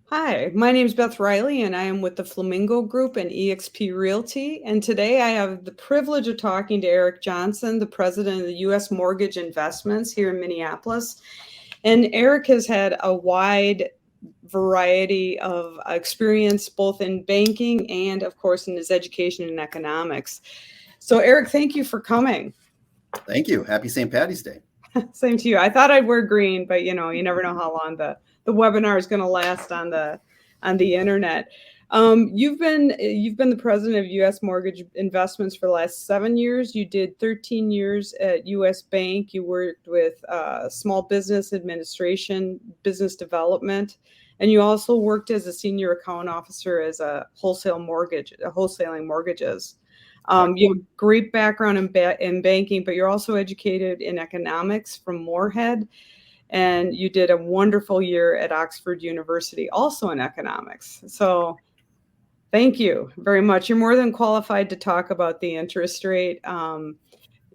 Hi, my name is Beth Reilly, and I am with the Flamingo Group and EXP Realty. And today I have the privilege of talking to Eric Johnson, the president of the U.S. Mortgage Investments here in Minneapolis. And Eric has had a wide variety of experience both in banking and, of course, in his education and economics. So, Eric, thank you for coming. Thank you. Happy St. Patty's Day. Same to you. I thought I'd wear green, but you never know how long the webinar is going to last on the internet. You've been the president of U.S. Mortgage Investments for the last 7 years. You did 13 years at U.S. Bank. You worked with small business administration, business development, and you also worked as a senior account officer as a wholesaling mortgages. You have a great background in banking, but you're also educated in economics from Moorhead, and you did a wonderful year at Oxford University, also in economics. So thank you very much. You're more than qualified to talk about the interest rate.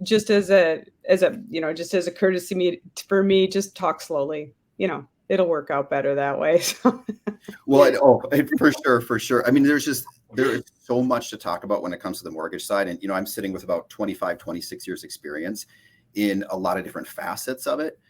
Just as a courtesy for me, just talk slowly. It'll work out better that way. So. Well, for sure. I mean, there is so much to talk about when it comes to the mortgage side. And, I'm sitting with about 25, 26 years experience in a lot of different facets of it,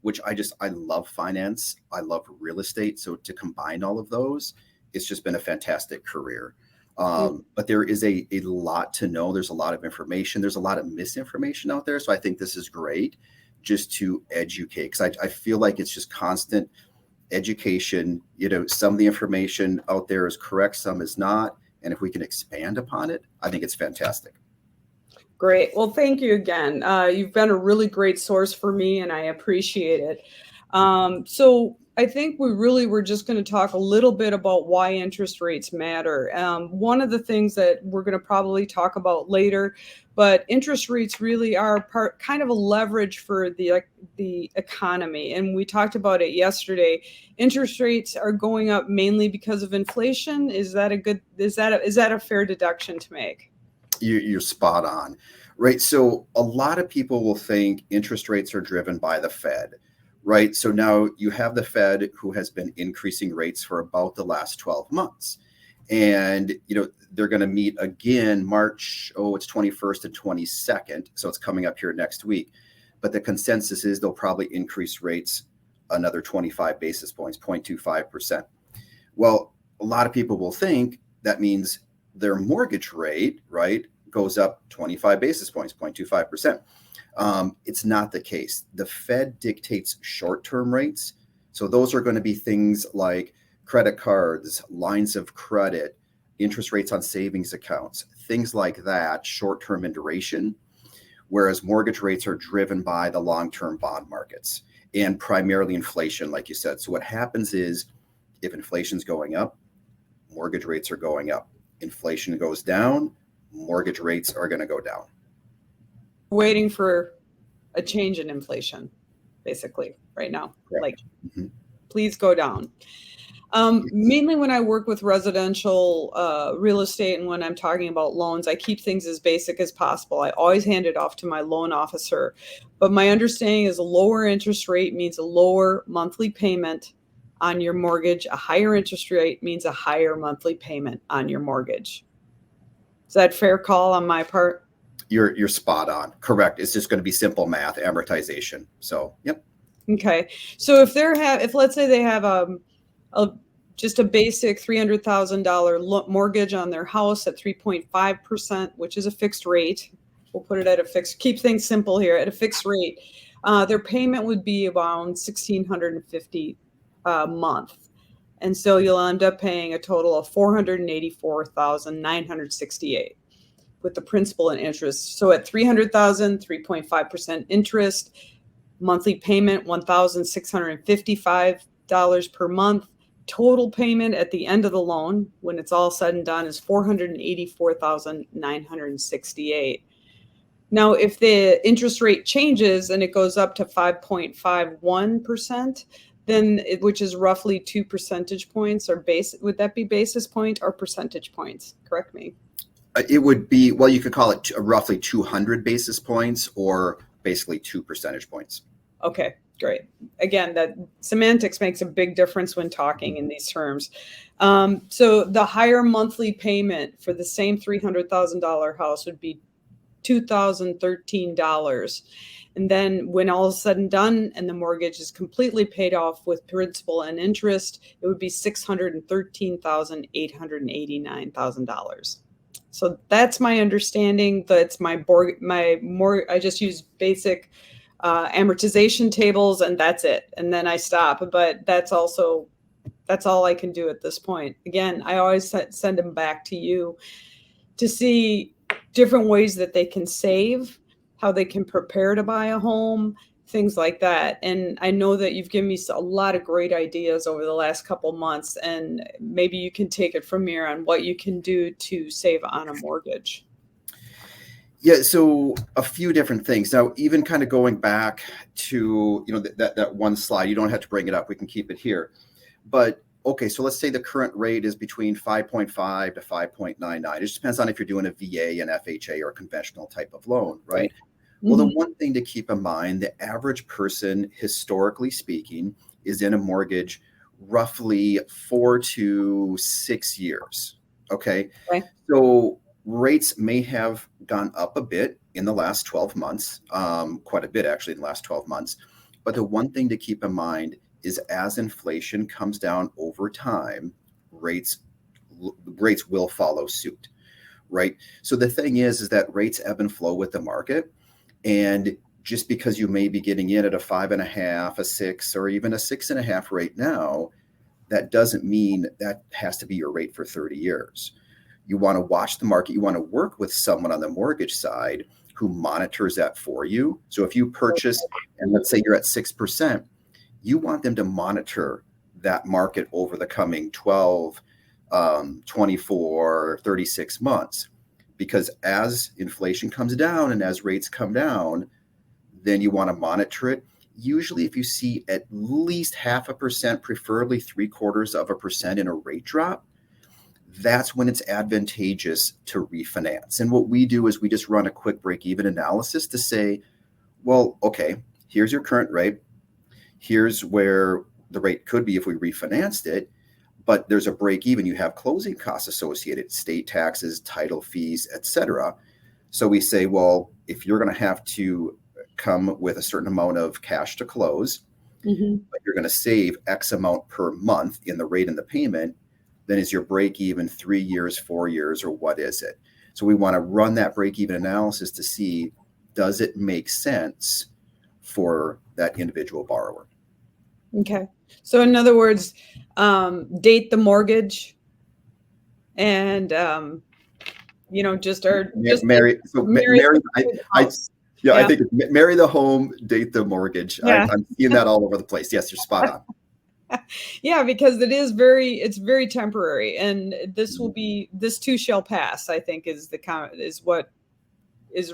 which I love finance. I love real estate. So to combine all of those, it's just been a fantastic career. But there is a lot to know. There's a lot of information. There's a lot of misinformation out there. So I think this is great just to educate, because I feel like it's just constant education. Some of the information out there is correct, some is not. And if we can expand upon it, I think it's fantastic. Great. Well, thank you again. You've been a really great source for me, and I appreciate it. So I think we really were just going to talk a little bit about why interest rates matter. One of the things that we're going to probably talk about later, but interest rates really are kind of a leverage for the economy. And we talked about it yesterday. Interest rates are going up mainly because of inflation. Is that a fair deduction to make? You're spot on, right? So a lot of people will think interest rates are driven by the Fed. Right. So now you have the Fed, who has been increasing rates for about the last 12 months. And, they're going to meet again March, it's 21st and 22nd. So it's coming up here next week. But the consensus is they'll probably increase rates another 25 basis points, 0.25%. Well, a lot of people will think that means their mortgage rate, right, goes up 25 basis points, 0.25%. It's not the case. The Fed dictates short-term rates. So those are going to be things like credit cards, lines of credit, interest rates on savings accounts, things like that, short-term in duration, whereas mortgage rates are driven by the long-term bond markets and primarily inflation, like you said. So what happens is, if inflation's going up, mortgage rates are going up. Inflation goes down, mortgage rates are going to go down. Waiting for a change in inflation, basically, right now. Correct. Please go down. Mainly when I work with residential real estate, and when I'm talking about loans, I keep things as basic as possible. I always hand it off to my loan officer. But my understanding is a lower interest rate means a lower monthly payment on your mortgage. A higher interest rate means a higher monthly payment on your mortgage. Is that a fair call on my part? You're spot on. Correct. It's just going to be simple math, amortization. So, yep. Okay. So if let's say they have just a basic $300,000 mortgage on their house at 3.5%, which is a fixed rate. We'll put it at keep things simple here, at a fixed rate. Their payment would be around $1,650 a month. And so you'll end up paying a total of $484,968 with the principal and interest. So at $300,000, 3.5% interest, monthly payment $1,655 per month. Total payment at the end of the loan, when it's all said and done, is $484,968. Now, if the interest rate changes and it goes up to 5.51%, then which is roughly 2 percentage points, or would that be basis point or percentage points? Correct me. It would be, well, you could call it roughly 200 basis points, or basically 2 percentage points. Okay, Great. Again, that semantics makes a big difference when talking in these terms. So the higher monthly payment for the same $300,000 house would be $2,013. And then when all is said and done and the mortgage is completely paid off with principal and interest, it would be $613,889,000. So that's my understanding. That's I just use basic amortization tables and that's it. And then I stop. But that's all I can do at this point. Again, I always send them back to you to see different ways that they can save, how they can prepare to buy a home, things like that. And I know that you've given me a lot of great ideas over the last couple months, and maybe you can take it from here on what you can do to save on a mortgage. Yeah, so a few different things. Now, even kind of going back to, that one slide, you don't have to bring it up. We can keep it here. But okay, so let's say the current rate is between 5.5 to 5.99. It just depends on if you're doing a VA, an FHA, or a conventional type of loan, right? Well, the one thing to keep in mind, the average person, historically speaking, is in a mortgage roughly 4 to 6 years. Okay. So rates may have gone up a bit in the last 12 months, quite a bit actually in the last 12 months. But the one thing to keep in mind is as inflation comes down over time, rates will follow suit, right? So the thing is that rates ebb and flow with the market. And just because you may be getting in at a 5.5, a 6, or even a 6.5 rate now, that doesn't mean that has to be your rate for 30 years. You want to watch the market. You want to work with someone on the mortgage side who monitors that for you. So if you purchase, and let's say you're at 6%, you want them to monitor that market over the coming 12, 24, 36 months. Because as inflation comes down and as rates come down, then you want to monitor it. Usually if you see at least 0.5%, preferably 0.75% in a rate drop, that's when it's advantageous to refinance. And what we do is we just run a quick break-even analysis to say, well, okay, here's your current rate. Here's where the rate could be if we refinanced it, but there's a break even. You have closing costs associated, state taxes, title fees, etc. So we say, well, if you're going to have to come with a certain amount of cash to close, but you're going to save X amount per month in the rate and the payment, then is your break even 3 years, 4 years, or what is it? So we want to run that break even analysis to see, does it make sense for that individual borrower? Okay. So in other words, date the mortgage and, just marry the house. I think marry the home, date the mortgage. Yeah. I'm seeing that all over the place. Yes, you're spot on. Yeah, because it's very temporary, and this too shall pass, I think is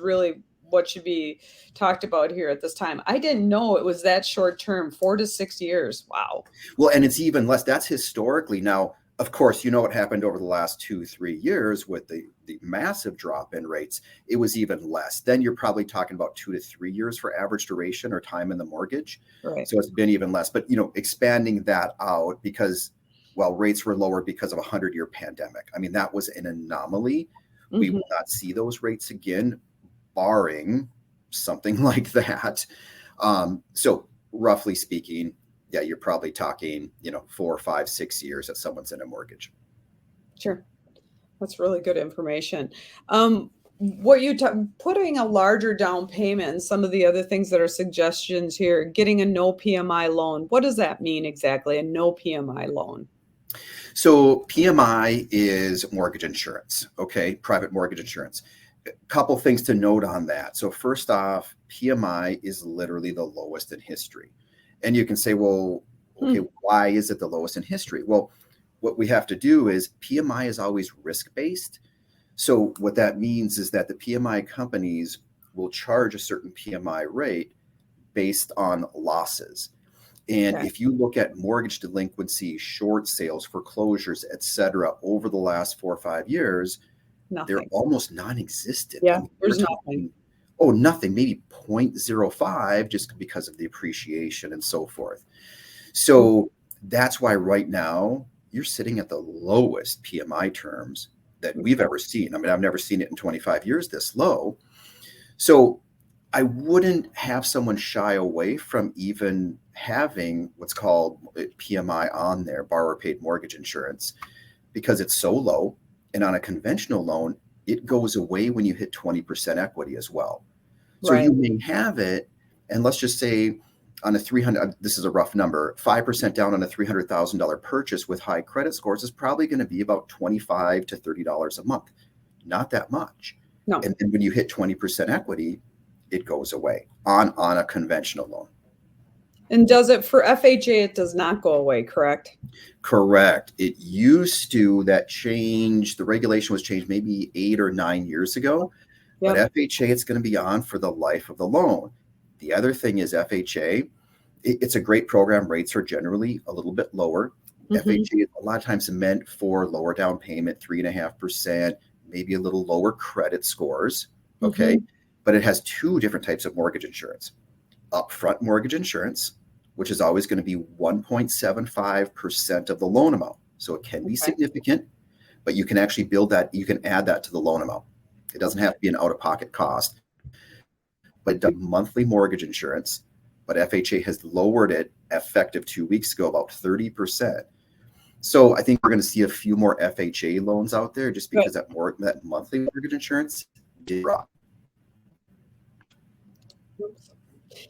really what should be talked about here at this time. I didn't know it was that short term, 4 to 6 years. Wow. Well, and it's even less. That's historically. Now, of course, what happened over the last 2-3 years with the massive drop in rates. It was even less. Then you're probably talking about 2 to 3 years for average duration or time in the mortgage. Right. So it's been even less. But, expanding that out because, rates were lower because of a 100-year pandemic. I mean, that was an anomaly. We will not see those rates again, barring something like that. So roughly speaking, yeah, you're probably talking, 4, 5, 6 years that someone's in a mortgage. Sure. That's really good information. Putting a larger down payment and some of the other things that are suggestions here, getting a no PMI loan. What does that mean exactly? A no PMI loan? So PMI is mortgage insurance. Okay. Private mortgage insurance. A couple things to note on that. So first off, PMI is literally the lowest in history. And you can say, well, okay, why is it the lowest in history? Well, what we have to do is PMI is always risk-based. So what that means is that the PMI companies will charge a certain PMI rate based on losses. And if you look at mortgage delinquency, short sales, foreclosures, et cetera, over the last 4 or 5 years, they're almost non-existent. Yeah, there's nothing. Oh, nothing, maybe 0.05 just because of the appreciation and so forth. So that's why right now you're sitting at the lowest PMI terms that we've ever seen. I mean, I've never seen it in 25 years this low. So I wouldn't have someone shy away from even having what's called PMI on there, borrower paid mortgage insurance, because it's so low. And on a conventional loan, it goes away when you hit 20% equity as well. So Right. you may have it, and let's just say on a 300, this is a rough number, 5% down on a $300,000 purchase with high credit scores is probably going to be about $25 to $30 a month. Not that much. No. And then when you hit 20% equity, it goes away on a conventional loan. And does it for FHA? It does not go away, correct? Correct. It used to, that change, the regulation was changed maybe 8 or 9 years ago. Yep. But FHA, it's going to be on for the life of the loan. The other thing is FHA, it's a great program. Rates are generally a little bit lower. FHA is a lot of times meant for lower down payment, 3.5%, maybe a little lower credit scores. Okay. But it has two different types of mortgage insurance. Upfront mortgage insurance, which is always going to be 1.75% of the loan amount. So it can be significant, but you can actually build that. You can add that to the loan amount. It doesn't have to be an out-of-pocket cost, but monthly mortgage insurance. But FHA has lowered it effective 2 weeks ago, about 30%. So I think we're going to see a few more FHA loans out there just because that monthly mortgage insurance did drop.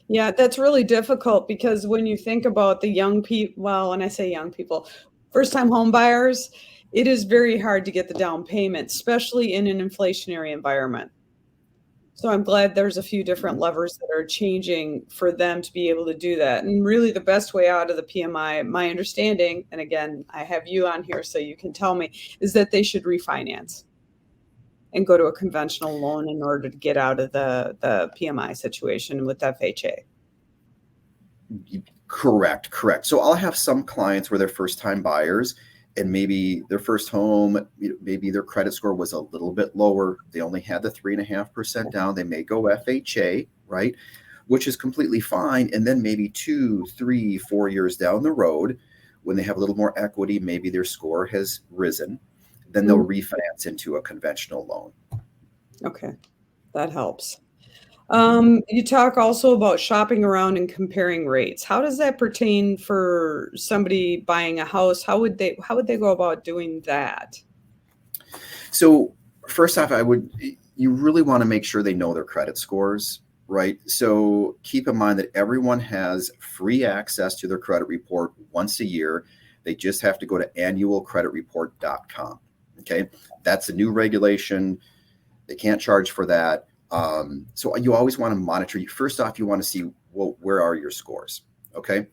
Yeah, that's really difficult because when you think about the young people, well, when I say young people, first-time home buyers, it is very hard to get the down payment, especially in an inflationary environment. So I'm glad there's a few different levers that are changing for them to be able to do that. And really the best way out of the PMI, my understanding, and again, I have you on here so you can tell me, is that they should refinance and go to a conventional loan in order to get out of the PMI situation with FHA. Correct. So I'll have some clients where they're first-time buyers and maybe their first home, maybe their credit score was a little bit lower. They only had the 3.5% down. They may go FHA, right? Which is completely fine. And then maybe 2, 3, 4 years down the road, when they have a little more equity, maybe their score has risen, then they'll refinance into a conventional loan. Okay, that helps. You talk also about shopping around and comparing rates. How does that pertain for somebody buying a house? How would they go about doing that? So first off, you really want to make sure they know their credit scores, right? So keep in mind that everyone has free access to their credit report once a year. They just have to go to annualcreditreport.com. Okay. That's a new regulation. They can't charge for that. So you always want to monitor. First off, you want to see, well, where are your scores? Okay.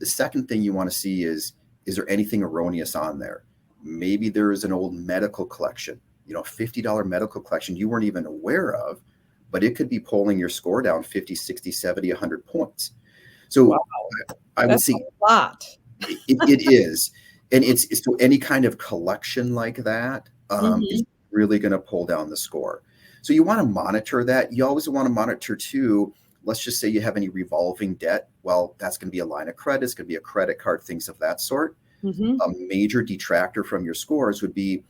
The second thing you want to see is there anything erroneous on there? Maybe there is an old medical collection, $50 medical collection you weren't even aware of, but it could be pulling your score down 50, 60, 70, 100 points. So wow. I would say a lot. It is. And it's so any kind of collection like that is really going to pull down the score. So you want to monitor that. You always want to monitor too. Let's just say you have any revolving debt. Well, that's going to be a line of credit. It's going to be a credit card, things of that sort. A major detractor from your scores would be,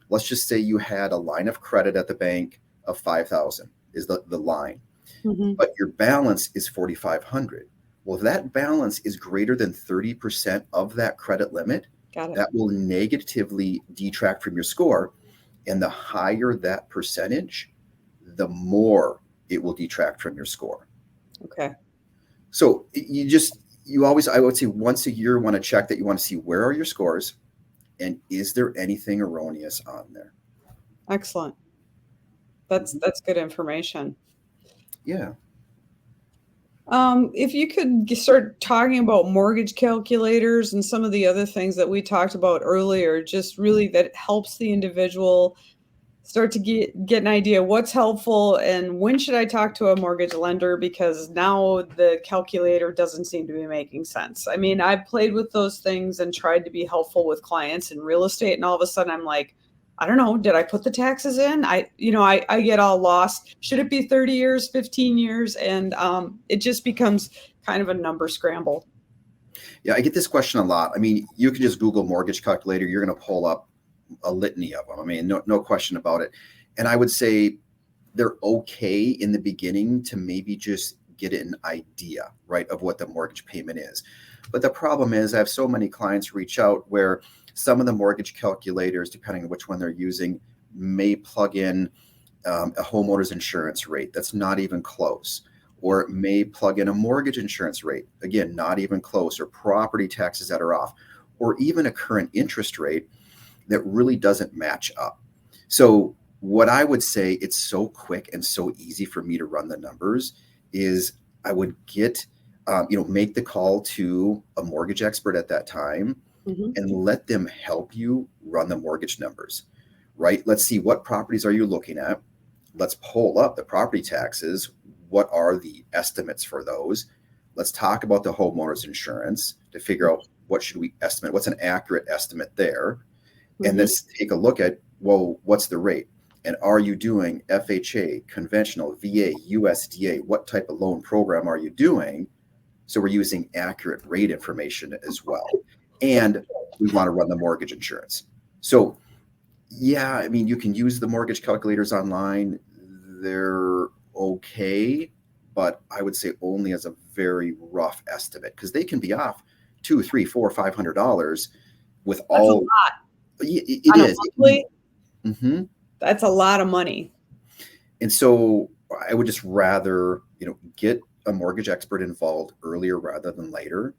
let's just say you had a line of credit at the bank of 5,000 is the line, but your balance is 4,500. Well, if that balance is greater than 30% of that credit limit, that will negatively detract from your score. And the higher that percentage, the more it will detract from your score. Okay. So you always, I would say once a year, want to check that. You want to see where are your scores and is there anything erroneous on there? Excellent. That's good information. Yeah. If you could start talking about mortgage calculators and some of the other things that we talked about earlier, just really that helps the individual start to get an idea what's helpful and when should I talk to a mortgage lender, because now the calculator doesn't seem to be making sense. I mean, I've played with those things and tried to be helpful with clients in real estate, and all of a sudden I'm like, I don't know, did I put the taxes in? I get all lost. Should it be 30 years, 15 years? And it just becomes kind of a number scramble. Yeah, I get this question a lot. I mean, you can just Google mortgage calculator. You're going to pull up a litany of them. I mean, no question about it. And I would say they're okay in the beginning to maybe just get an idea, right, of what the mortgage payment is. But the problem is I have so many clients reach out where some of the mortgage calculators, depending on which one they're using, may plug in a homeowner's insurance rate that's not even close, or it may plug in a mortgage insurance rate, again, not even close, or property taxes that are off, or even a current interest rate that really doesn't match up. So what I would say, it's so quick and so easy for me to run the numbers, is I would make the call to a mortgage expert at that time and let them help you run the mortgage numbers, right? Let's see, what properties are you looking at? Let's pull up the property taxes. What are the estimates for those? Let's talk about the homeowner's insurance to figure out what should we estimate, what's an accurate estimate there. And let's take a look at, well, what's the rate? And are you doing FHA, conventional, VA, USDA? What type of loan program are you doing? So we're using accurate rate information as well. And we want to run the mortgage insurance. So yeah, I mean, you can use the mortgage calculators online. They're okay, but I would say only as a very rough estimate, because they can be off $200, $300, $400, $500 with all. That's a lot. It is. Mm-hmm. That's a lot of money. And so I would just rather, get a mortgage expert involved earlier rather than later,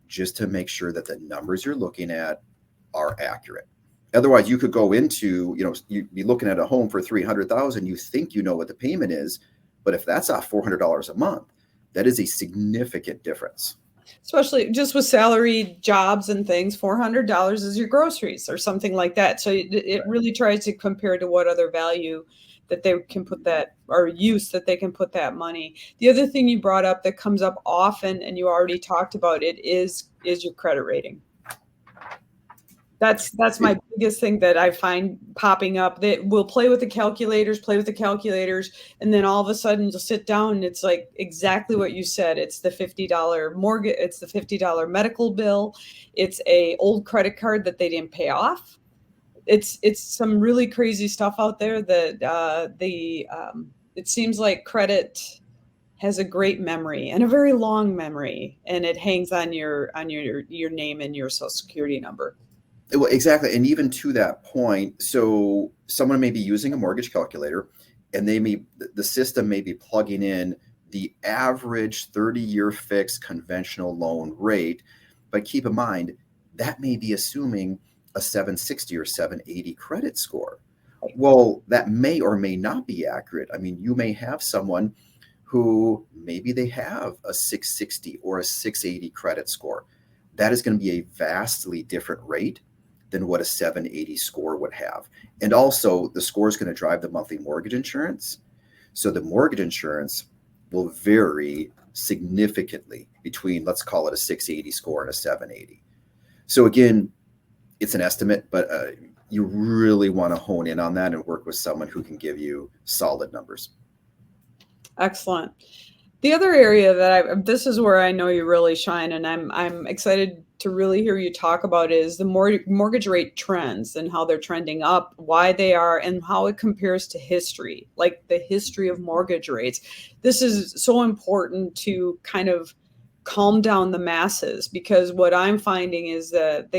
just to make sure that the numbers you're looking at are accurate. Otherwise, you could go into, you'd be looking at a home for $300,000. You think you know what the payment is, but if that's off $400 a month, that is a significant difference. Especially just with salary jobs and things, $400 is your groceries or something like that. So it really tries to compare to what other value that they can put that, or use that they can put that money. The other thing you brought up that comes up often, and you already talked about it, is your credit rating. That's my biggest thing that I find popping up. That we'll play with the calculators, and then all of a sudden you'll sit down and it's like exactly what you said. It's the $50 mortgage, it's the $50 medical bill, it's a old credit card that they didn't pay off. It's some really crazy stuff out there that it seems like credit has a great memory and a very long memory, and it hangs on your name and your social security number. Well, exactly. And even to that point, so someone may be using a mortgage calculator and the system may be plugging in the average 30-year fixed conventional loan rate. But keep in mind, that may be assuming a 760 or 780 credit score. Well, that may or may not be accurate. I mean, you may have someone who maybe they have a 660 or a 680 credit score. That is going to be a vastly different rate than what a 780 score would have. And also the score is going to drive the monthly mortgage insurance. So the mortgage insurance will vary significantly between, let's call it a 680 score and a 780. So again, it's an estimate, but you really want to hone in on that and work with someone who can give you solid numbers. Excellent. The other area that this is where I know you really shine, and I'm excited to really hear you talk about, is the mortgage rate trends and how they're trending up, why they are, and how it compares to history, like the history of mortgage rates. This is so important to kind of calm down the masses, because what I'm finding is that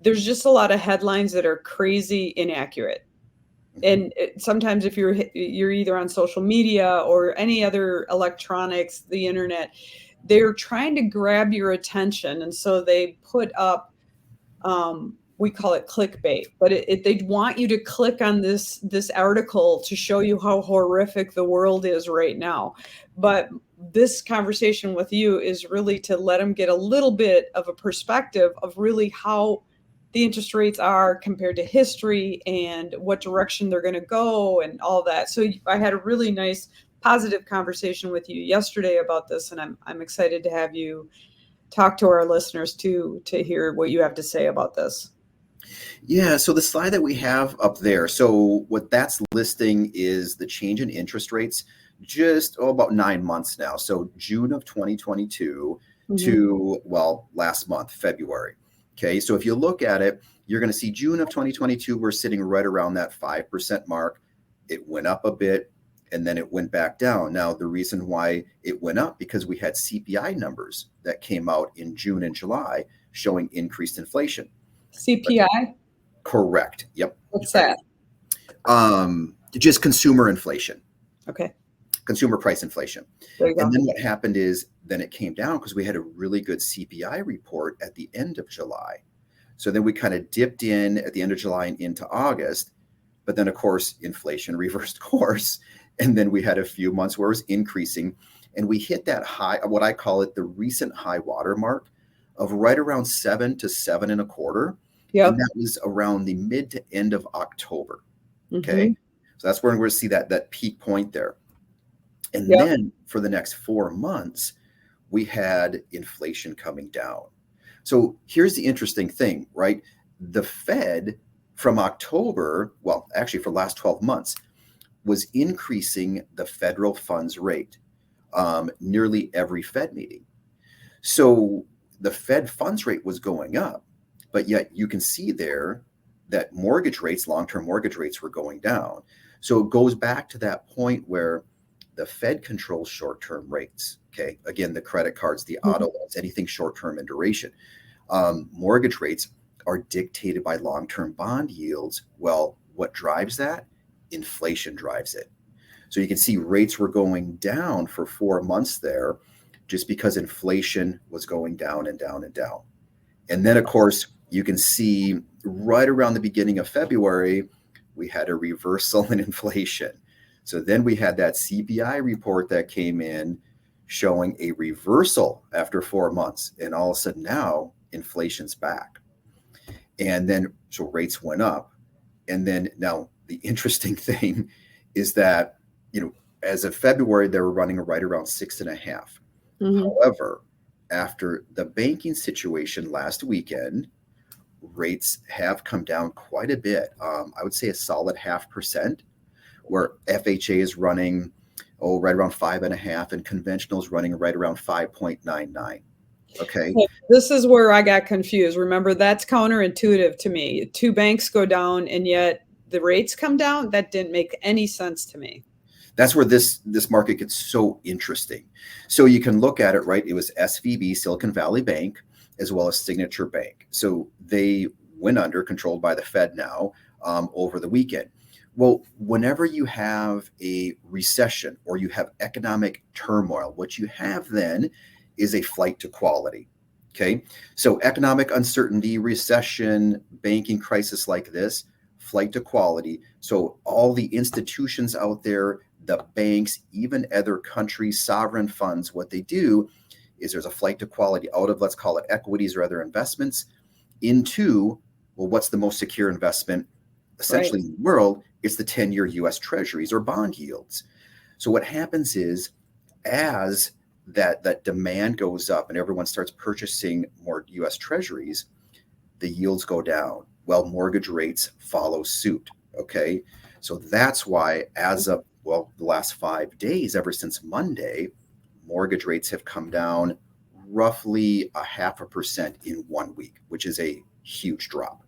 there's just a lot of headlines that are crazy inaccurate. And sometimes if you're either on social media or any other electronics, the internet, they're trying to grab your attention. And so they put up, we call it clickbait, but they want you to click on this article to show you how horrific the world is right now. But this conversation with you is really to let them get a little bit of a perspective of really how the interest rates are compared to history and what direction they're going to go and all that. So I had a really nice positive conversation with you yesterday about this, and I'm excited to have you talk to our listeners too, to hear what you have to say about this. Yeah, so the slide that we have up there, so what that's listing is the change in interest rates just about 9 months now. So June of 2022 Mhm. to, well, last month, February. Okay, so if you look at it, you're going to see June of 2022, we're sitting right around that 5% mark. It went up a bit and then it went back down. Now, the reason why it went up because we had CPI numbers that came out in June and July showing increased inflation. CPI? Correct. Yep. What's Right. that? Just consumer inflation, Okay, consumer price inflation. there you And go. then what happened is then it came down because we had a really good CPI report at the end of July. So then we kind of dipped in at the end of July and into August. But then, of course, inflation reversed course. And then we had a few months where it was increasing. And we hit that high, what I call it the recent high water mark of right around 7 to 7.25. And Yep. that was around the mid to end of October. Okay. Hmm. So that's where we're going to see that peak point there. And Yep. then for the next 4 months, we had inflation coming down. So here's the interesting thing, right? The Fed from October, well, actually for the last 12 months, was increasing the federal funds rate nearly every Fed meeting. So the Fed funds rate was going up, but yet you can see there that mortgage rates, long-term mortgage rates were going down. So it goes back to that point where the Fed controls short-term rates. Okay. Again, the credit cards, the auto loans, anything short-term in duration. Mortgage rates are dictated by long-term bond yields. Well, what drives that? Inflation drives it. So you can see rates were going down for 4 months there just because inflation was going down and down and down. And then, of course, you can see right around the beginning of February, we had a reversal in inflation. So then we had that CPI report that came in showing a reversal after 4 months. And all of a sudden now inflation's back. And then so rates went up. And then now the interesting thing is that, as of February, they were running right around 6.5. Hmm. However, after the banking situation last weekend, rates have come down quite a bit. I would say a solid 0.5%, where FHA is running, right around 5.5, and conventional is running right around 5.99. Okay. This is where I got confused. Remember, that's counterintuitive to me. Two banks go down and yet the rates come down. That didn't make any sense to me. That's where this market gets so interesting. So you can look at it, right? It was SVB, Silicon Valley Bank, as well as Signature Bank. So they went under, controlled by the Fed now, over the weekend. Well, whenever you have a recession or you have economic turmoil, what you have then is a flight to quality. Okay. So economic uncertainty, recession, banking crisis like this, flight to quality. So all the institutions out there, the banks, even other countries, sovereign funds, what they do is there's a flight to quality out of, let's call it equities or other investments, into, well, what's the most secure investment essentially in the world? It's the 10-year US treasuries or bond yields. So what happens is as that demand goes up and everyone starts purchasing more US treasuries, the yields go down. Well, mortgage rates follow suit. Okay. So that's why as of, well, the last 5 days, ever since Monday, mortgage rates have come down roughly 0.5% in 1 week, which is a huge drop.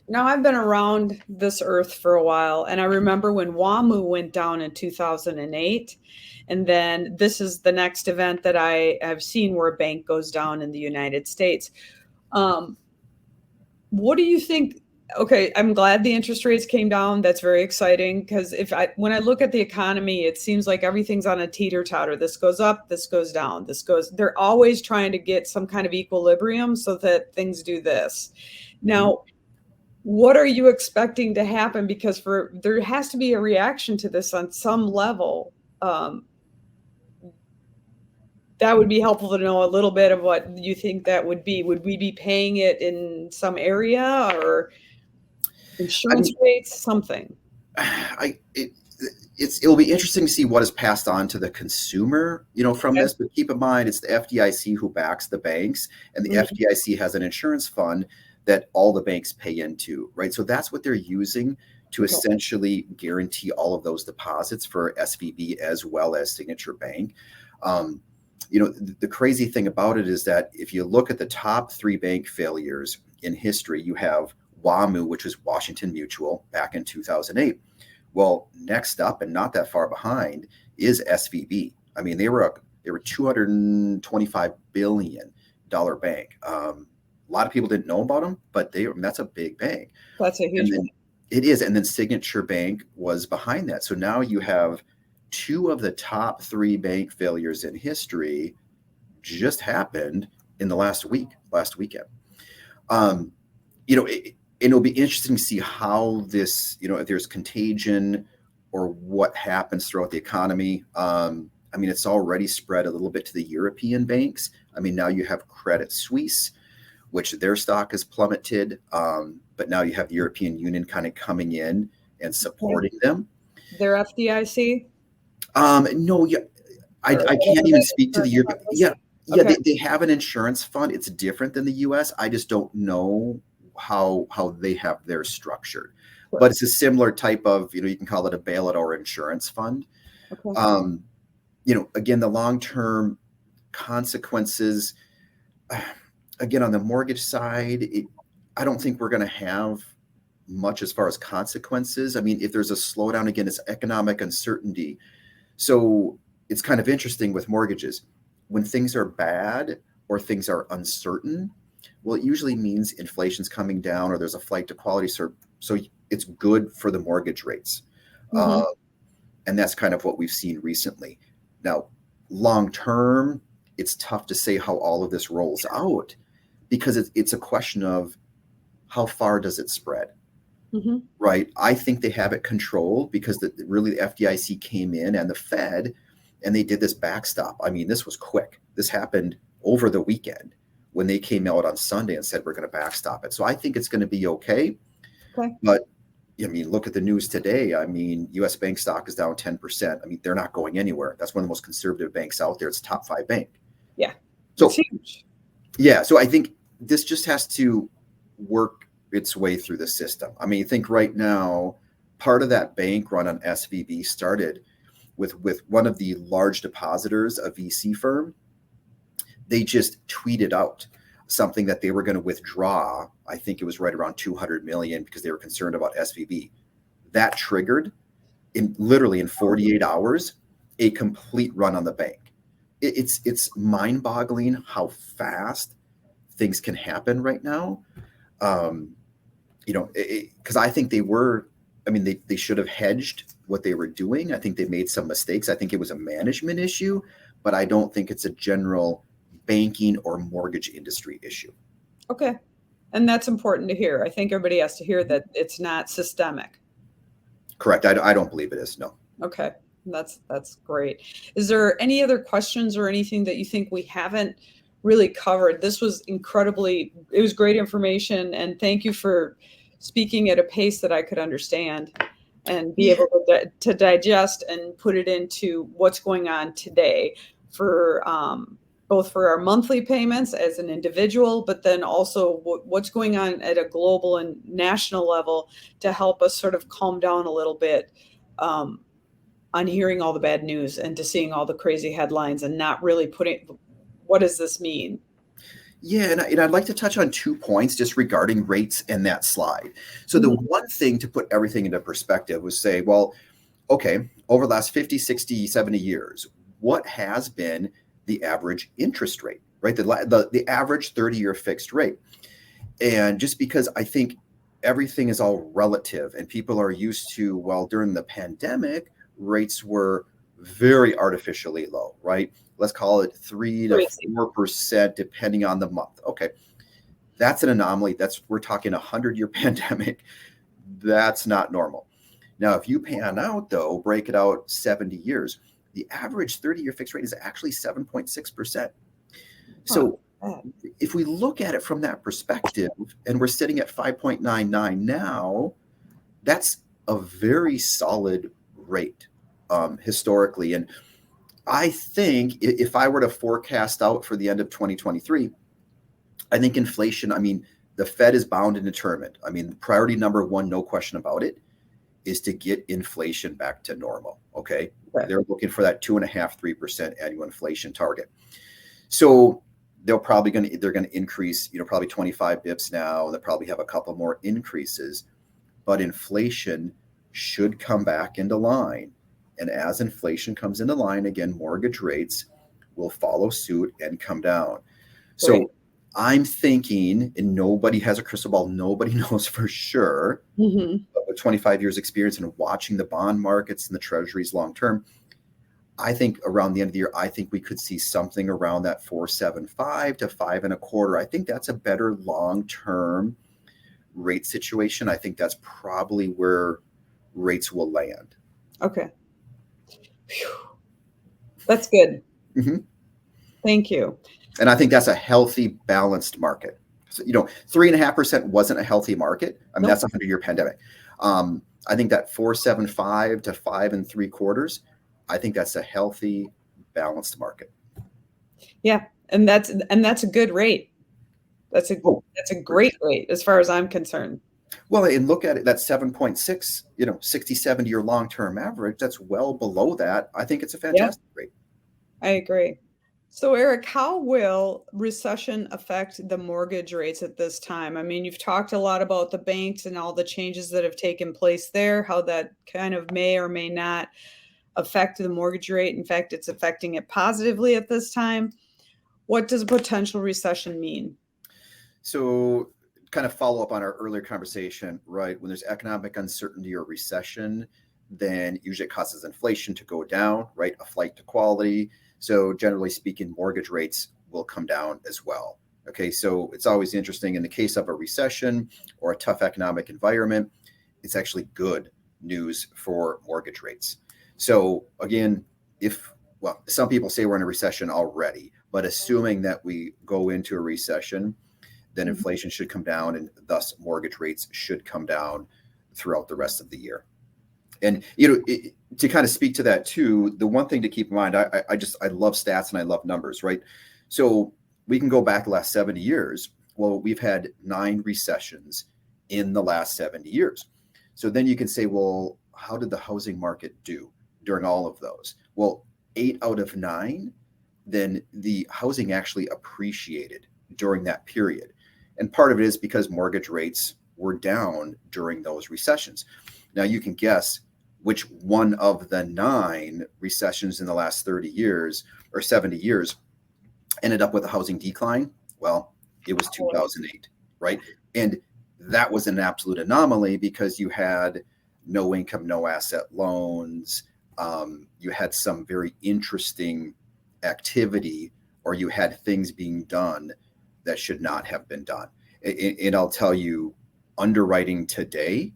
Now, I've been around this earth for a while, and I remember when WAMU went down in 2008. And then this is the next event that I have seen where a bank goes down in the United States. Um, what do you think? Okay, I'm glad the interest rates came down. That's very exciting because when I look at the economy, it seems like everything's on a teeter-totter. This goes up, this goes down, they're always trying to get some kind of equilibrium so that things do this. Now, what are you expecting to happen? Because there has to be a reaction to this on some level. That would be helpful to know a little bit of what you think that would be. Would we be paying it in some area or I insurance mean, rates, something? it'll be interesting to see what is passed on to the consumer, from Okay. this. But keep in mind, it's the FDIC who backs the banks, and the Mhm. FDIC has an insurance fund that all the banks pay into, right? So that's what they're using to essentially guarantee all of those deposits for SVB as well as Signature Bank. The crazy thing about it is that if you look at the top 3 bank failures in history, you have WAMU, which was Washington Mutual back in 2008. Well, next up and not that far behind is SVB. I mean, they were $225 billion bank. A lot of people didn't know about them, but that's a big bank. That's a huge one. It is. And then Signature Bank was behind that. So now you have 2 of the top 3 bank failures in history just happened in the last weekend. It'll be interesting to see how this, if there's contagion or what happens throughout the economy. It's already spread a little bit to the European banks. Now you have Credit Suisse, which their stock has plummeted. But now you have the European Union kind of coming in and supporting them. Their FDIC? No, I can't even speak to the European. Yeah, Okay. they have an insurance fund. It's different than the U.S. I just don't know how they have theirs structured. Sure. But it's a similar type of, you can call it a bailout or insurance fund. Okay. Again, the long-term consequences, again, on the mortgage side, I don't think we're going to have much as far as consequences. If there's a slowdown, again, it's economic uncertainty. So it's kind of interesting with mortgages. When things are bad or things are uncertain, well, it usually means inflation's coming down or there's a flight to quality. So it's good for the mortgage rates. Mm-hmm. And that's kind of what we've seen recently. Now, long term, it's tough to say how all of this rolls out because it's a question of how far does it spread, Mm-hmm. right? I think they have it controlled because the FDIC came in and the Fed, and they did this backstop. This was quick. This happened over the weekend when they came out on Sunday and said, we're going to backstop it. So I think it's going to be okay. Okay. But look at the news today. U.S. bank stock is down 10%. They're not going anywhere. That's one of the most conservative banks out there. It's a top 5 bank. Yeah. So it's huge. Yeah. So I think this just has to work its way through the system. You think right now, part of that bank run on SVB started with one of the large depositors, a VC firm. They just tweeted out something that they were going to withdraw. I think it was right around 200 million because they were concerned about SVB. That triggered literally in 48 hours, a complete run on the bank. It's mind-boggling how fast things can happen right now. Because I think they should have hedged what they were doing. I think they made some mistakes. I think it was a management issue, but I don't think it's a general banking or mortgage industry issue. Okay. And that's important to hear. I think everybody has to hear that it's not systemic. Correct. I don't believe it is. No. Okay. That's great. Is there any other questions or anything that you think we haven't really covered? This was it was great information, and thank you for speaking at a pace that I could understand and be able to digest and put it into what's going on today for both for our monthly payments as an individual, but then also what's going on at a global and national level to help us sort of calm down a little bit on hearing all the bad news and to seeing all the crazy headlines and not really what does this mean? Yeah, and I'd like to touch on 2 points just regarding rates and that slide. So the one thing to put everything into perspective was say, well, okay, over the last 50, 60, 70 years, what has been the average interest rate, right? The average 30-year fixed rate. And just because I think everything is all relative and people are used to, well, during the pandemic, rates were very artificially low, right? Let's call it 3 to 4%, depending on the month. Okay. That's an anomaly. We're talking 100-year pandemic. That's not normal. Now, if you pan out though, break it out 70 years, the average 30-year fixed rate is actually 7.6%. So if we look at it from that perspective, and we're sitting at 5.99 now, that's a very solid rate historically. And I think if I were to forecast out for the end of 2023, I think inflation, the Fed is bound and determined. I mean, priority number one, no question about it, is to get inflation back to normal. Okay. Right. They're looking for that 2.5-3% annual inflation target. So they're going to increase, probably 25 bips now. They'll probably have a couple more increases, but inflation should come back into line. And as inflation comes into line, again, mortgage rates will follow suit and come down. So Right. I'm thinking, and nobody has a crystal ball, nobody knows for sure, but with 25 years experience and watching the bond markets and the treasuries long term, I think around the end of the year, I think we could see something around that 4.75 to 5.25. I think that's a better long-term rate situation. I think that's probably where rates will land. Okay. Whew. That's good. Mm-hmm. Thank you. And I think that's a healthy, balanced market. So, 3.5% wasn't a healthy market. I mean, that's a 100-year pandemic. I think that 4.75 to 5.75, I think that's a healthy, balanced market. Yeah, and that's a good rate. That's a great rate as far as I'm concerned. Well, and look at it, that's 7.6, 60, 70-year long-term average. That's well below that. I think it's a fantastic rate. I agree. So, Eric, how will recession affect the mortgage rates at this time? I mean, you've talked a lot about the banks and all the changes that have taken place there, how that kind of may or may not affect the mortgage rate. In fact, it's affecting it positively at this time. What does a potential recession mean? So, kind of follow up on our earlier conversation, right? When there's economic uncertainty or recession, then usually it causes inflation to go down, right? A flight to quality. So generally speaking, mortgage rates will come down as well. Okay, so it's always interesting in the case of a recession or a tough economic environment, it's actually good news for mortgage rates. So again, some people say we're in a recession already, but assuming that we go into a recession, then inflation should come down and thus mortgage rates should come down throughout the rest of the year. And, to kind of speak to that too, the one thing to keep in mind, I love stats and I love numbers, right? So we can go back the last 70 years. Well, we've had 9 recessions in the last 70 years. So then you can say, well, how did the housing market do during all of those? Well, 8 out of 9, then the housing actually appreciated during that period. And part of it is because mortgage rates were down during those recessions. Now you can guess which one of the 9 recessions in the last 30 years or 70 years ended up with a housing decline. Well, it was 2008, right? And that was an absolute anomaly because you had no income, no asset loans. You had some very interesting activity, or you had things being done that should not have been done. And I'll tell you, underwriting today,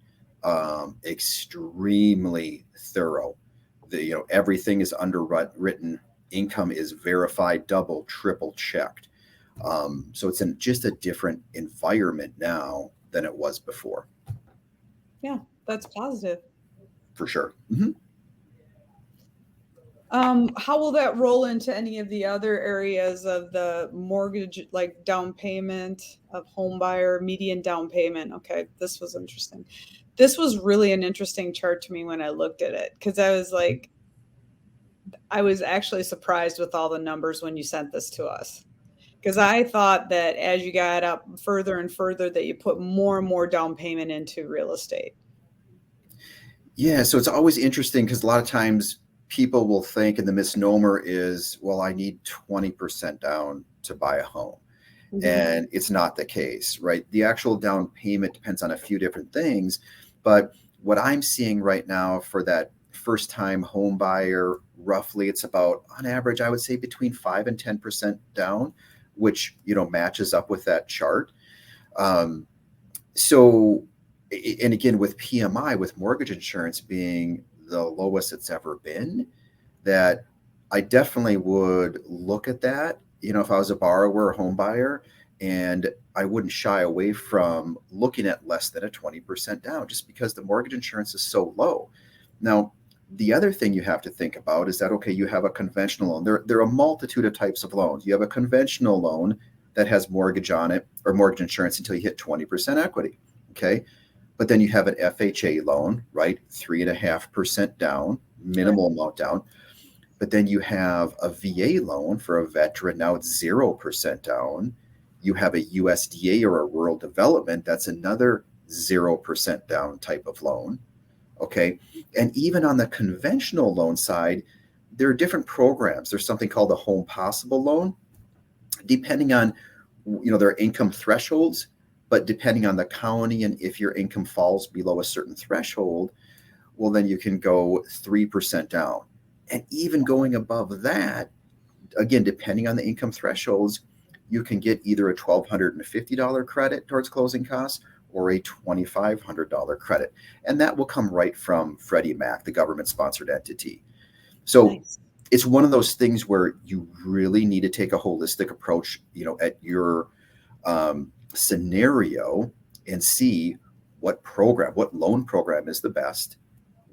extremely thorough. Everything is underwritten. Income is verified, double, triple checked. So it's just a different environment now than it was before. Yeah, that's positive. For sure. Mm-hmm. How will that roll into any of the other areas of the mortgage, like down payment of home buyer, median down payment? Okay, this was interesting. This was really an interesting chart to me when I looked at it, because I was actually surprised with all the numbers when you sent this to us. Because I thought that as you got up further and further, that you put more and more down payment into real estate. Yeah, so it's always interesting because a lot of times people will think, and the misnomer is, well, I need 20% down to buy a home. Mm-hmm. And it's not the case, right? The actual down payment depends on a few different things. But what I'm seeing right now for that first-time home buyer, roughly it's about, on average, I would say between 5 and 10% down, which, matches up with that chart. So, and again, with PMI, with mortgage insurance being the lowest it's ever been, that I definitely would look at that, if I was a borrower or home buyer, and I wouldn't shy away from looking at less than a 20% down just because the mortgage insurance is so low. Now, the other thing you have to think about is that, okay, you have a conventional loan. There are a multitude of types of loans. You have a conventional loan that has mortgage on it or mortgage insurance until you hit 20% equity. Okay. But then you have an FHA loan, right? 3.5% down, minimal amount down. But then you have a VA loan for a veteran. Now it's 0% down. You have a USDA or a rural development. That's another 0% down type of loan. Okay. And even on the conventional loan side, there are different programs. There's something called the Home Possible loan, depending on, their income thresholds, but depending on the county and if your income falls below a certain threshold, well, then you can go 3% down. And even going above that, again, depending on the income thresholds, you can get either a $1,250 credit towards closing costs or a $2,500 credit. And that will come right from Freddie Mac, the government-sponsored entity. So Nice. It's one of those things where you really need to take a holistic approach, at your scenario and see what loan program is the best.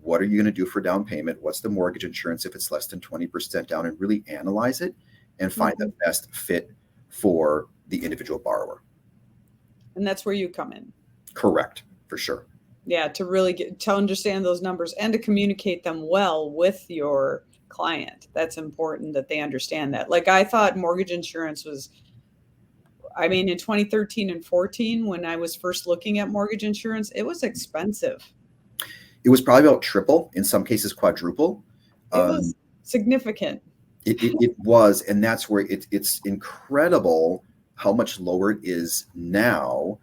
What are you going to do for down payment? What's the mortgage insurance if it's less than 20% down, and really analyze it and find the best fit for the individual borrower. And that's where you come in. Correct, for sure. Yeah, to really to understand those numbers and to communicate them well with your client. That's important that they understand that. Like, I thought mortgage insurance was, in 2013 and 14, when I was first looking at mortgage insurance, it was expensive. It was probably about triple, in some cases quadruple. It was significant. It was, and that's where it's incredible how much lower it is now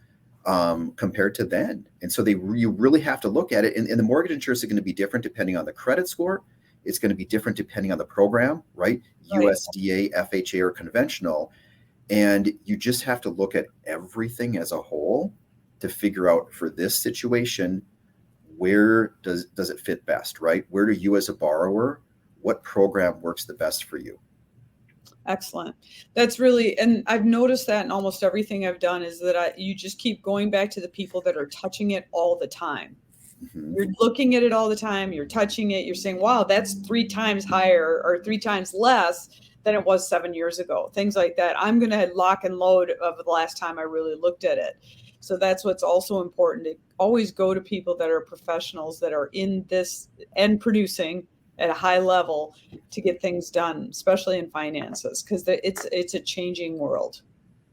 compared to then. And so you really have to look at it. And the mortgage insurance is going to be different depending on the credit score. It's going to be different depending on the program, right? USDA, FHA, or conventional. And you just have to look at everything as a whole to figure out, for this situation, where does it fit best, right? Where do you as a borrower, what program works the best for you? Excellent. That's really, and I've noticed that in almost everything I've done, is that you just keep going back to the people that are touching it all the time. Mm-hmm. You're looking at it all the time. You're touching it. You're saying, wow, that's 3 times higher or 3 times less than it was 7 years ago. Things like that. I'm going to lock and load of the last time I really looked at it. So that's what's also important, to always go to people that are professionals that are in this and producing at a high level to get things done, especially in finances, because it's a changing world.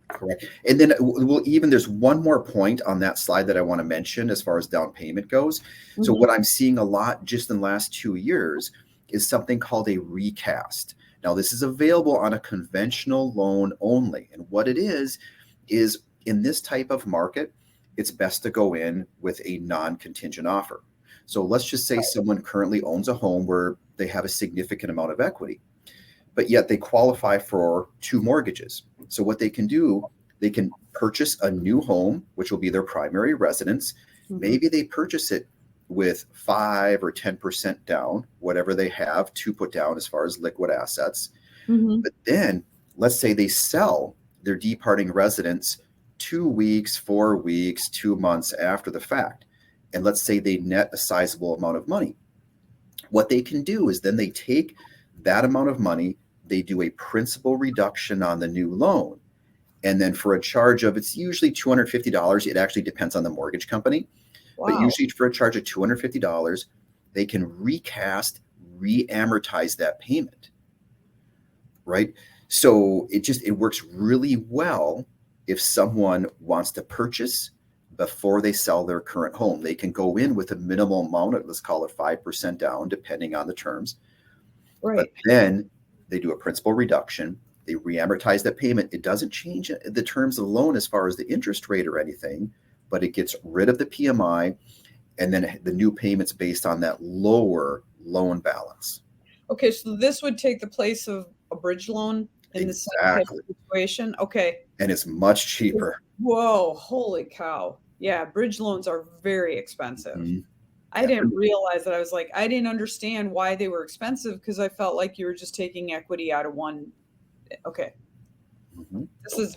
Correct. And then there's one more point on that slide that I want to mention as far as down payment goes. Mm-hmm. So what I'm seeing a lot just in the last 2 years is something called a recast. Now, this is available on a conventional loan only. And what it is in this type of market, it's best to go in with a non-contingent offer. So let's just say someone currently owns a home where they have a significant amount of equity, but yet they qualify for 2 mortgages. So what they can do, they can purchase a new home, which will be their primary residence. Mm-hmm. Maybe they purchase it with 5 or 10% down, whatever they have to put down as far as liquid assets. Mm-hmm. But then let's say they sell their departing residence 2 weeks, 4 weeks, 2 months after the fact. And let's say they net a sizable amount of money. What they can do is then they take that amount of money, they do a principal reduction on the new loan. And then for a charge of, it's usually $250. It actually depends on the mortgage company. Wow. But usually for a charge of $250, they can re-amortize that payment, right? So it works really well if someone wants to purchase before they sell their current home. They can go in with a minimal amount of, let's call it 5% down, depending on the terms. Right. But then they do a principal reduction. They re-amortize that payment. It doesn't change the terms of the loan as far as the interest rate or anything, but it gets rid of the PMI, and then the new payment's based on that lower loan balance. Okay, so this would take the place of a bridge loan in this type of situation? Okay. And it's much cheaper. Whoa, holy cow. Yeah, bridge loans are very expensive. Mm-hmm. I didn't realize that. I didn't understand why they were expensive, because I felt like you were just taking equity out of one. Okay. Mm-hmm.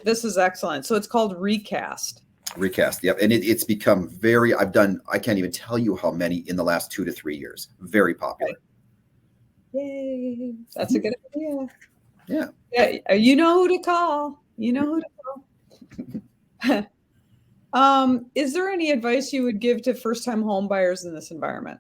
This is excellent. So it's called recast. Recast. Yep. And it's become I can't even tell you how many in the last 2 to 3 years. Very popular. Okay. Yay. That's a good idea. Yeah. Yeah. You know who to call. You know who to call. Is there any advice you would give to first-time home buyers in this environment?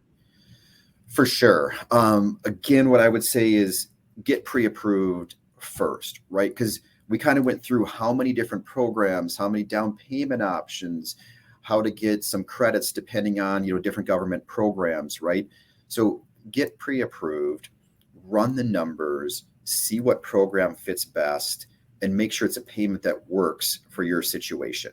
For sure. Again, what I would say is get pre-approved first, right? Because we kind of went through how many different programs, how many down payment options, how to get some credits depending on, different government programs, right? So get pre-approved, run the numbers, see what program fits best, and make sure it's a payment that works for your situation.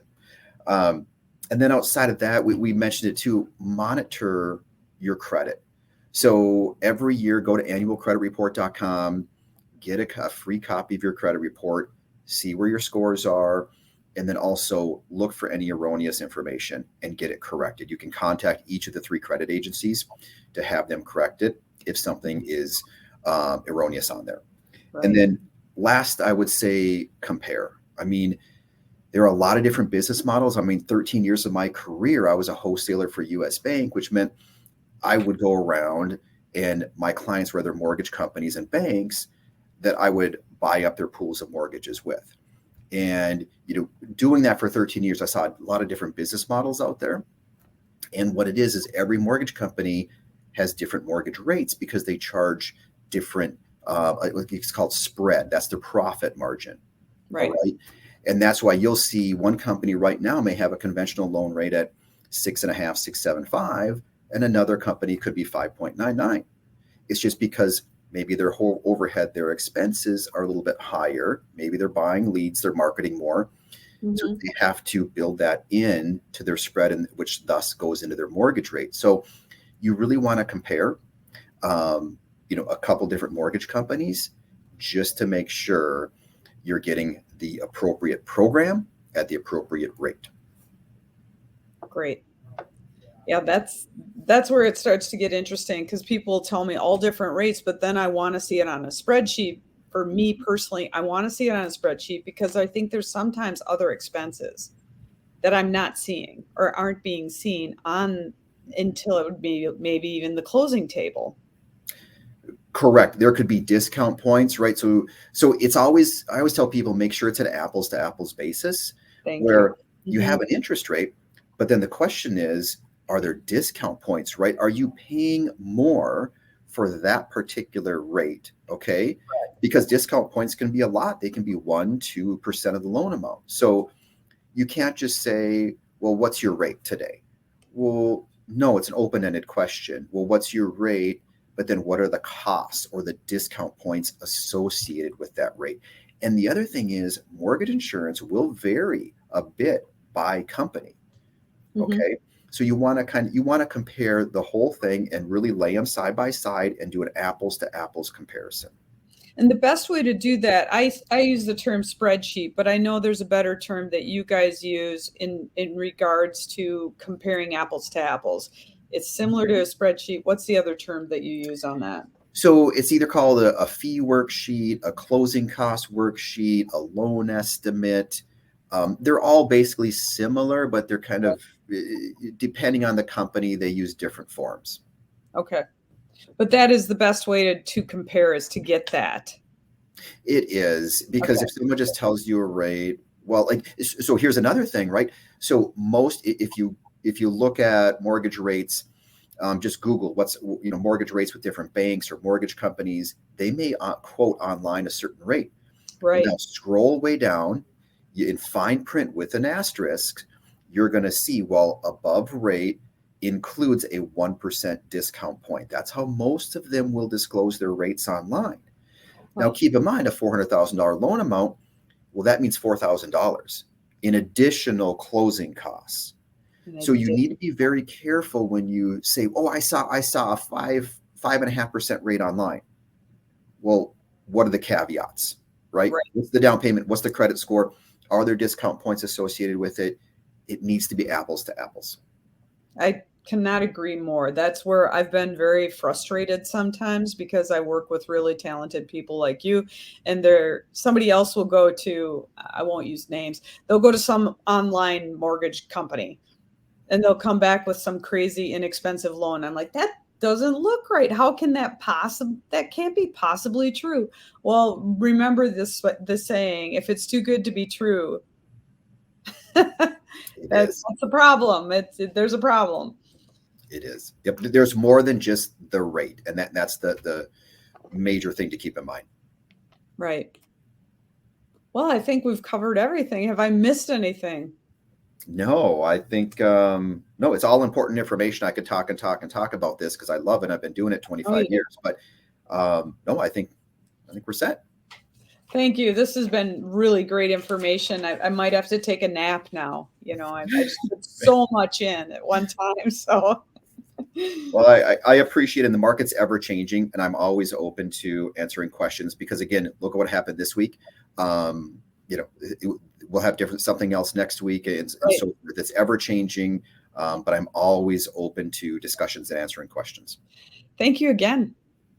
And then outside of that, we mentioned it too, monitor your credit. So every year, go to annualcreditreport.com, get a free copy of your credit report, see where your scores are, and then also look for any erroneous information and get it corrected. You can contact each of the 3 credit agencies to have them correct it if something is erroneous on there. Right. And then last, I would say compare. I mean, there are a lot of different business models. 13 years of my career, I was a wholesaler for US Bank, which meant I would go around and my clients were other mortgage companies and banks that I would buy up their pools of mortgages with. And, doing that for 13 years, I saw a lot of different business models out there. And what it is every mortgage company has different mortgage rates because they charge different, it's called spread. That's their profit margin. Right. Right. And that's why you'll see one company right now may have a conventional loan rate at 6.5, 6.75, and another company could be 5.99. It's just because maybe their whole overhead, their expenses are a little bit higher. Maybe they're buying leads, they're marketing more. Mm-hmm. So they have to build that in to their spread, and which thus goes into their mortgage rate. So you really want to compare, a couple different mortgage companies just to make sure you're getting the appropriate program at the appropriate rate. Great. Yeah, that's where it starts to get interesting because people tell me all different rates, but then I want to see it on a spreadsheet. For me personally, I want to see it on a spreadsheet because I think there's sometimes other expenses that I'm not seeing or aren't being seen on until it would be maybe even the closing table. Correct. There could be discount points, right? So I always tell people, make sure it's an apples to apples basis where you have an interest rate, but then the question is, are there discount points, right? Are you paying more for that particular rate? Okay. Right. Because discount points can be a lot. They can be 1-2% of the loan amount. So you can't just say, well, what's your rate today? Well, no, it's an open-ended question. Well, what's your rate? But then what are the costs or the discount points associated with that rate? And the other thing is mortgage insurance will vary a bit by company. Okay. So you want to compare the whole thing and really lay them side by side and do an apples to apples comparison. And the best way to do that, I use the term spreadsheet, but I know there's a better term that you guys use in regards to comparing apples to apples. It's similar to a spreadsheet. What's the other term that you use on that? So it's either called a fee worksheet, a closing cost worksheet, a loan estimate. They're all basically similar, but they're kind of, depending on the company, they use different forms. Okay. But that is the best way to compare is to get that. It is, because if someone just tells you a rate, well, so here's another thing, right? So if you look at mortgage rates, just Google what's, mortgage rates with different banks or mortgage companies, they may quote online a certain rate. Right. Now scroll way down in fine print with an asterisk, you're going to see, well, above rate includes a 1% discount point. That's how most of them will disclose their rates online. Now, keep in mind a $400,000 loan amount. Well, that means $4,000 in additional closing costs. So you need to be very careful when you say, "Oh, I saw a 5.5% rate online." Well, what are the caveats, right? What's the down payment? What's the credit score? Are there discount points associated with it? It needs to be apples to apples. I cannot agree more. That's where I've been very frustrated sometimes because I work with really talented people like you, and somebody else will go to, I won't use names, they'll go to some online mortgage company and they'll come back with some crazy inexpensive loan. I'm like, doesn't look right. How can that that can't be possibly true. Well, remember the saying, if it's too good to be true, It that's is. the problem. There's a problem. It is. Yep. There's more than just the rate, and that's the major thing to keep in mind. Right. Well, I think we've covered everything. Have I missed anything? No, I think no, it's all important information. I could talk and talk and talk about this because I love it. I've been doing it Oh, 25 you do. years. But no, I think we're set. Thank you. This has been really great information. I might have to take a nap now. I just put so much in at one time. So, Well, I appreciate it. And the market's ever changing, and I'm always open to answering questions because, again, look at what happened this week. We'll have something else next week, and right. so forth. It's ever changing, but I'm always open to discussions and answering questions. Thank you again.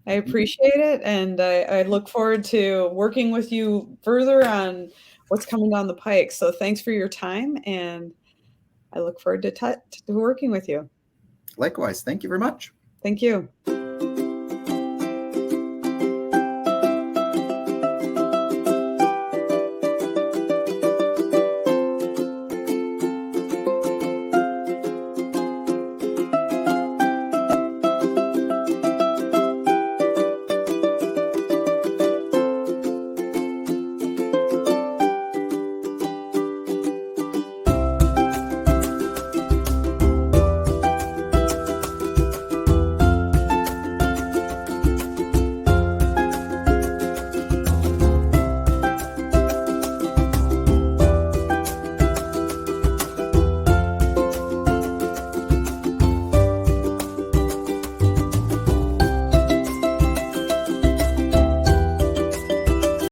I appreciate it. And I look forward to working with you further on what's coming down the pike. So thanks for your time. And I look forward to working with you. Likewise, thank you very much. Thank you.